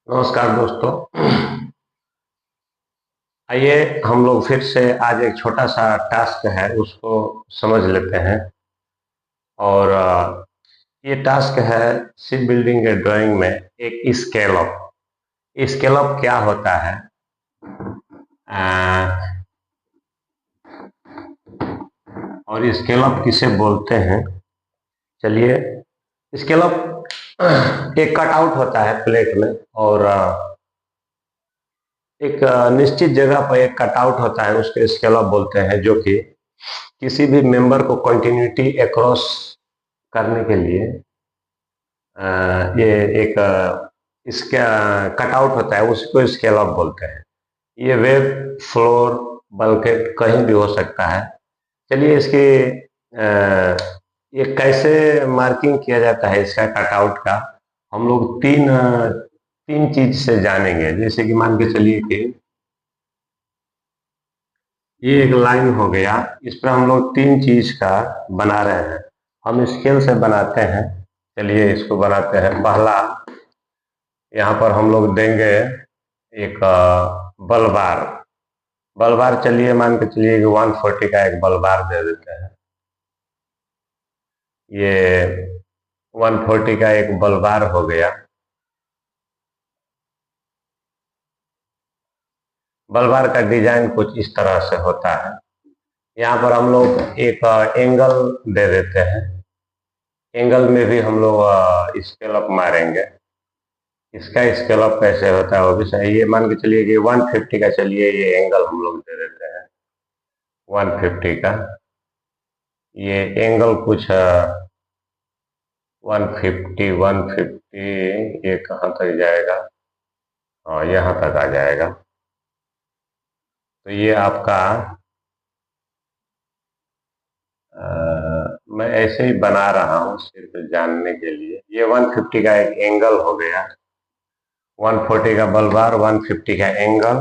नमस्कार दोस्तों। आइए हम लोग फिर से आज एक छोटा सा टास्क है उसको समझ लेते हैं। और ये टास्क है शिप बिल्डिंग के ड्राइंग में एक स्केलअप। स्केलअप क्या होता है? अ, और स्केलअप किसे बोलते हैं? चलिए, स्केलअप एक कटआउट होता है प्लेट में, और एक निश्चित जगह पर एक कटआउट होता है, उसके स्केलअप बोलते हैं, जो कि किसी भी मेंबर को कंटिन्यूटी अक्रॉस करने के लिए ये एक इसका कटआउट होता है, उसको स्केलअप बोलते हैं। ये वेब, फ्लोर, बल्केट कहीं भी हो सकता है। चलिए, इसकी ये कैसे मार्किंग किया जाता है इसका कटआउट का, हम लोग तीन चीज से जानेंगे। जैसे कि मान के चलिए कि ये एक लाइन हो गया, इस पर हम लोग तीन चीज का बना रहे हैं। हम स्केल से बनाते हैं। चलिए इसको बनाते हैं। पहला, यहाँ पर हम लोग देंगे एक बलबार। बलबार चलिए मान के चलिए कि 140 का एक बलबार दे देते हैं। ये 140 का एक बलबार हो गया। बलबार का डिजाइन कुछ इस तरह से होता है। यहाँ पर हम लोग एक एंगल दे देते हैं। एंगल में भी हम लोग स्केलअप मारेंगे। इसका स्केलअप कैसे होता है वो भी सही। ये मान के चलिए कि 150 का, चलिए ये एंगल हम लोग दे देते हैं 150 का। ये एंगल कुछ 150 ये कहाँ तक जाएगा? हाँ, यहाँ तक आ जाएगा। तो ये आपका मैं ऐसे ही बना रहा हूँ सिर्फ जानने के लिए। ये 150 का एक एंगल हो गया, 140 का बलबार, 150 का एंगल,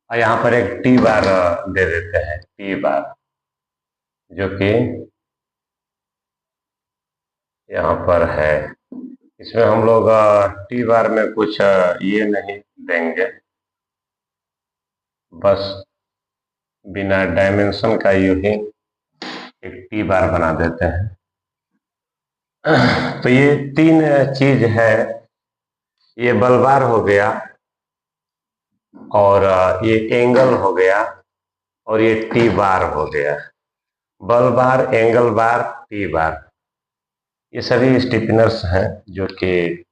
और यहाँ पर एक टी बार दे देते हैं, टी बार, जो कि यहाँ पर है। इसमें हम लोग टी बार में कुछ ये नहीं देंगे, बस बिना डायमेंशन का यूं ही एक टी बार बना देते हैं। तो ये तीन चीज है। ये बलबार हो गया, और ये एंगल हो गया, और ये टी बार हो गया। बल बार, एंगल बार, टी बार, ये सभी स्टिफनर्स हैं जो कि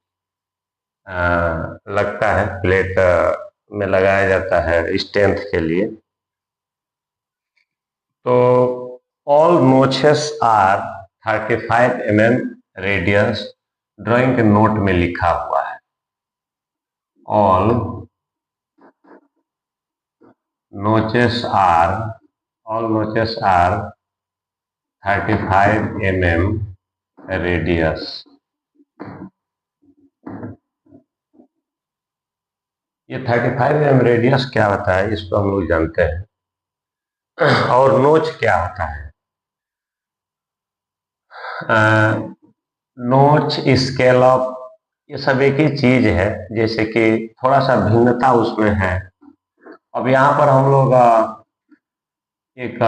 लगता है प्लेट में लगाया जाता है स्ट्रेंथ के लिए। तो all notches are 35 radius, drawing के नोट में लिखा हुआ है। All notches are all notches are 35 radius. ये 35 रेडियस क्या होता है इसको हम लोग जानते हैं। और नोच क्या होता है? नोच, स्केलअप, ये सब एक ही चीज है, जैसे कि थोड़ा सा भिन्नता उसमें है। अब यहाँ पर हम लोग एक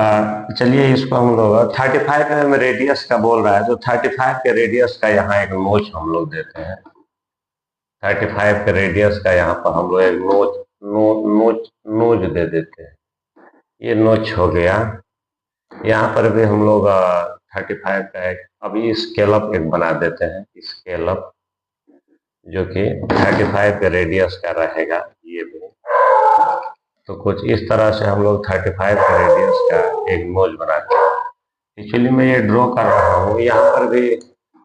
चलिए इसको हम लोग 35 रेडियस का बोल रहा है, तो 35 के रेडियस का यहाँ एक नोच हम लोग देते हैं। 35 के रेडियस का यहाँ पर हम लोग एक नोच दे देते हैं। ये नोच हो गया। यहाँ पर भी हम लोग 35 का एक अभी स्केलअप एक बना देते हैं, स्केलअप, जो कि 35 के रेडियस का रहेगा। ये भी तो कुछ इस तरह से हम लोग 35 के रेडियस का एक नोच बनाते हैं। एक्चुअली मैं ये ड्रॉ कर रहा हूँ। यहाँ पर भी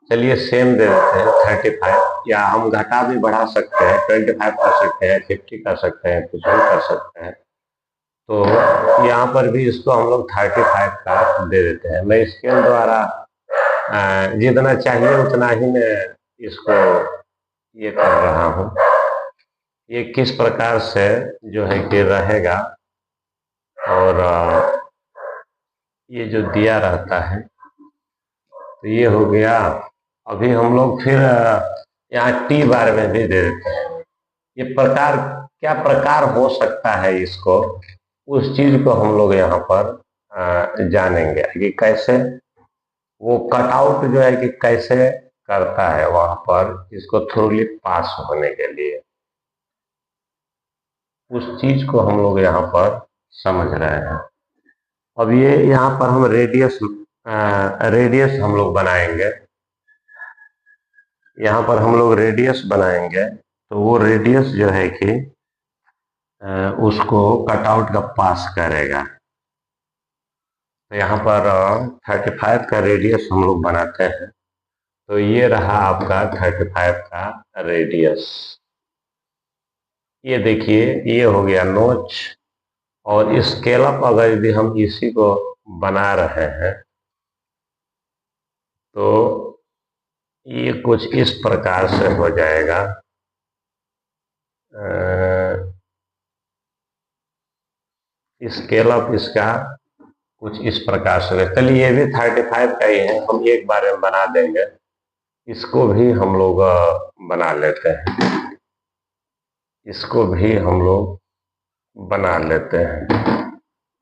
चलिए सेम दे देते हैं 35, या हम घटा भी बढ़ा सकते हैं, 25 कर सकते हैं, 50 कर सकते हैं, कुछ भी कर सकते हैं। तो यहाँ पर भी इसको हम लोग 35 का दे देते हैं। मैं स्केल द्वारा जितना चाहिए उतना ही मैं इसको ये कर रहा हूँ। ये किस प्रकार से जो है कि रहेगा, और ये जो दिया रहता है, तो ये हो गया। अभी हम लोग फिर यहाँ टी बार में भी दे देते हैं। ये प्रकार क्या प्रकार हो सकता है, इसको उस चीज को हम लोग यहाँ पर जानेंगे कि कैसे वो कटआउट जो है कि कैसे करता है वहां पर इसको थ्रूली पास होने के लिए, उस चीज को हम लोग यहाँ पर समझ रहे हैं। अब ये यहाँ पर हम रेडियस रेडियस हम लोग बनाएंगे, यहाँ पर हम लोग रेडियस बनाएंगे, तो वो रेडियस जो है कि उसको कटआउट का पास करेगा। तो यहाँ पर 35 का रेडियस हम लोग बनाते हैं, तो ये रहा आपका 35 का रेडियस। ये देखिए ये हो गया नोच, और स्केलअप अगर यदि हम इसी को बना रहे हैं तो ये कुछ इस प्रकार से हो जाएगा। स्केलअप इसका कुछ इस प्रकार से, चलिए ये भी 35 का ही है, हम एक बार में बना देंगे, इसको भी हम लोग बना लेते हैं, इसको भी हम लोग बना लेते हैं।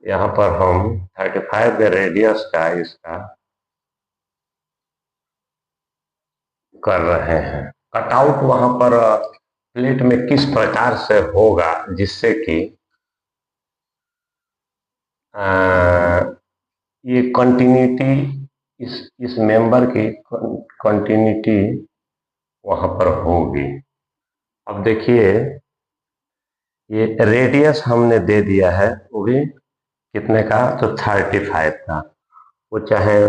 यहाँ पर हम 35 के रेडियस का इसका कर रहे हैं। कटआउट वहां पर प्लेट में किस प्रकार से होगा जिससे कि ये कंटिन्यूटी, इस मेंबर की कंटिन्यूटी वहां पर होगी। अब देखिए ये रेडियस हमने दे दिया है, वो भी कितने का, तो 35 का। वो चाहे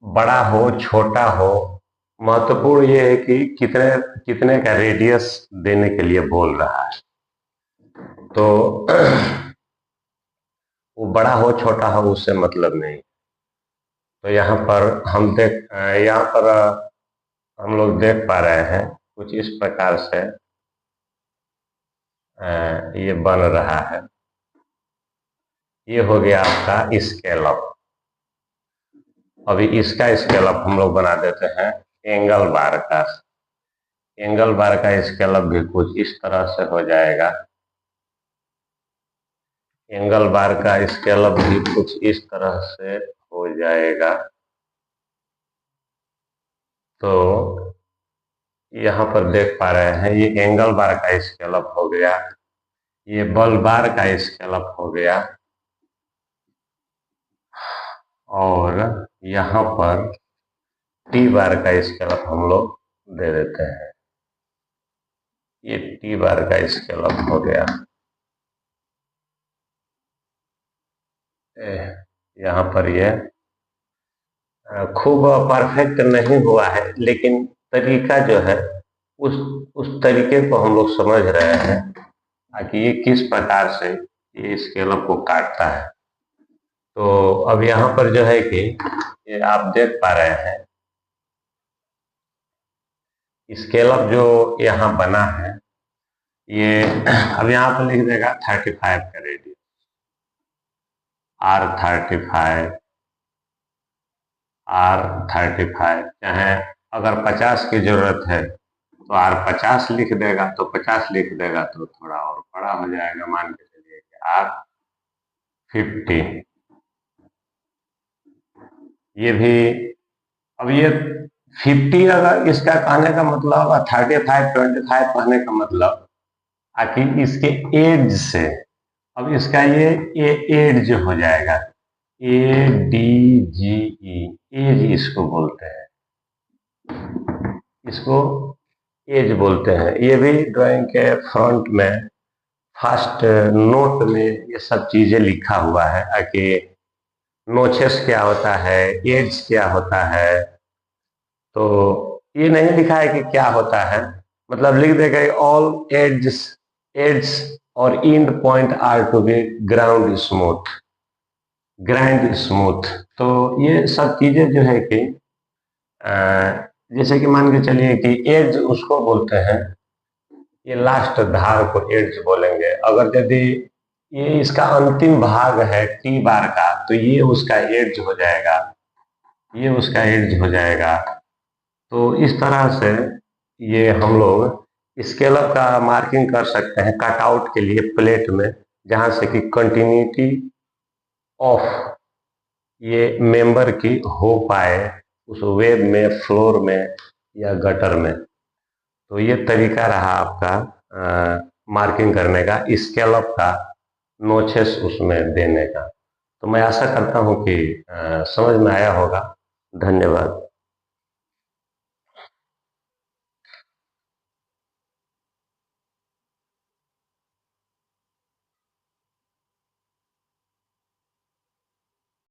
बड़ा हो छोटा हो, महत्वपूर्ण ये है कि कितने कितने का रेडियस देने के लिए बोल रहा है। तो वो बड़ा हो छोटा हो उससे मतलब नहीं। तो यहाँ पर यहाँ पर हम लोग देख पा रहे हैं कुछ इस प्रकार से ये बन रहा है। ये हो गया आपका स्केलअप। अभी इसका स्केलअप हम लोग बना देते हैं एंगल बार का। एंगल बार का स्केलअप भी कुछ इस तरह से हो जाएगा। एंगल बार का स्केलअप भी कुछ इस तरह से हो जाएगा। तो यहाँ पर देख पा रहे हैं ये एंगल बार का स्केलअप हो गया, ये बल बार का स्केलअप हो गया, और यहाँ पर टी बार का स्केलअप हम लोग दे देते हैं। ये टी बार का स्केलअप हो गया। यहाँ पर ये खूब परफेक्ट नहीं हुआ है, लेकिन तरीका जो है उस तरीके को हम लोग समझ रहे हैं कि ये किस प्रकार से ये स्केलअप को काटता है। तो अब यहाँ पर जो है कि ये आप देख पा रहे हैं स्केलअप जो यहाँ बना है, ये अब यहाँ पर लिख देगा 35 का रेडियस, R35, R35, चाहे अगर 50 की जरूरत है तो R50 लिख देगा, तो 50 लिख देगा तो थोड़ा और बड़ा हो जाएगा, मान के चलिए कि R50। ये भी अब ये 50 अगर इसका कहने का मतलब होगा, 35 25 कहने का मतलब आकि इसके एज से, अब इसका ये एज हो जाएगा, ADGE, एज इसको बोलते हैं, इसको एज बोलते हैं। ये भी ड्राइंग के फ्रंट में फर्स्ट नोट में ये सब चीजें लिखा हुआ है कि नोचेस क्या होता है, एज क्या होता है। तो ये नहीं लिखा है कि क्या होता है, मतलब लिख देगा ऑल एड्स एड्स और and point are to be ground smooth, grind smooth. तो ये सब चीजें जो है कि जैसे कि मान के चलिए कि एज उसको बोलते हैं, ये लास्ट धार को एज बोलेंगे। अगर यदि ये इसका अंतिम भाग है टी बार का, तो ये उसका एज हो जाएगा, ये उसका एज हो जाएगा। तो इस तरह से ये हम लोग स्केलअप का मार्किंग कर सकते हैं कटआउट के लिए प्लेट में, जहां से कि कंटिन्यूटी ऑफ ये मेंबर की हो पाए उस वेब में, फ्लोर में या गटर में। तो ये तरीका रहा आपका मार्किंग करने का, स्केलअप का नोचेस उसमें देने का। तो मैं आशा करता हूँ कि समझ में आया होगा। धन्यवाद।